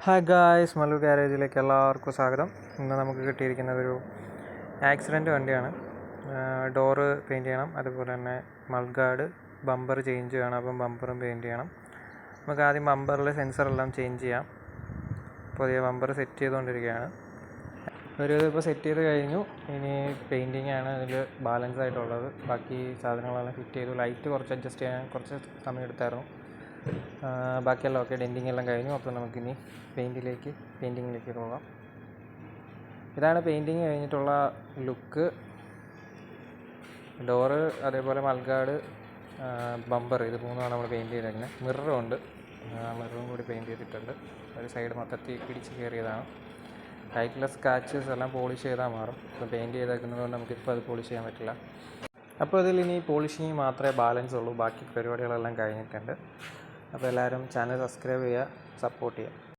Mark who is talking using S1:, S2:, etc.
S1: Hi guys, Mallu ഗാരേജിലേക്ക് എല്ലാവർക്കും സ്വാഗതം. ഇന്ന് നമുക്ക് കിട്ടിയിരിക്കുന്നത് ഒരു ആക്സിഡൻറ്റ് വണ്ടിയാണ്. ഡോറ് പെയിൻറ്റ് ചെയ്യണം, അതുപോലെ തന്നെ മൾഗാർഡ് ബമ്പർ ചേഞ്ച് ചെയ്യണം. അപ്പം ബമ്പറും പെയിൻറ്റ് ചെയ്യണം. നമുക്ക് ആദ്യം ബമ്പറിലെ സെൻസറെല്ലാം ചേഞ്ച് ചെയ്യാം. പുതിയ ബമ്പർ സെറ്റ് ചെയ്തുകൊണ്ടിരിക്കുകയാണ്. ഇപ്പോൾ സെറ്റ് ചെയ്ത് കഴിഞ്ഞു. ഇനി പെയിൻറ്റിങ് ആണ് അതിൽ ബാലൻസ് ആയിട്ടുള്ളത്. ബാക്കി സാധനങ്ങളെല്ലാം ഫിറ്റ് ചെയ്തു. ലൈറ്റ് കുറച്ച് അഡ്ജസ്റ്റ് ചെയ്യാൻ കുറച്ച് സമയം എടുത്തായിരുന്നു. ബാക്കിയെല്ലാം ഓക്കെ, ഡെൻറ്റിങ് എല്ലാം കഴിഞ്ഞു. അപ്പോൾ നമുക്കിനി പെയിൻറ്റിങ്ങിലേക്ക് പോകാം. ഇതാണ് പെയിൻറ്റിങ് കഴിഞ്ഞിട്ടുള്ള ലുക്ക്. ഡോറ്, അതേപോലെ മൾഗാർഡ്, ബമ്പർ, ഇത് മൂന്നുമാണ് നമ്മൾ പെയിൻറ്റ് ചെയ്തേക്കുന്നത്. മിററും ഉണ്ട്, മിററും കൂടി പെയിൻറ്റ് ചെയ്തിട്ടുണ്ട്. ഒരു സൈഡ് മൊത്തത്തിൽ പിടിച്ച് കയറിയതാണ്. ലൈറ്റിലെ സ്ക്രാച്ചസ് എല്ലാം പോളിഷ് ചെയ്താൽ മാറും. ഇപ്പോൾ പെയിൻറ്റ് ചെയ്തേക്കുന്നത് കൊണ്ട് നമുക്കിപ്പോൾ അത് പോളിഷ് ചെയ്യാൻ പറ്റില്ല. അപ്പോൾ ഇതിലിനി പോളിഷിങ് മാത്രമേ ബാലൻസ് ഉള്ളൂ. ബാക്കി പരിപാടികളെല്ലാം കഴിഞ്ഞിട്ടുണ്ട്. അപ്പോൾ എല്ലാവരും ചാനൽ സബ്സ്ക്രൈബ് ചെയ്യുക, സപ്പോർട്ട് ചെയ്യുക.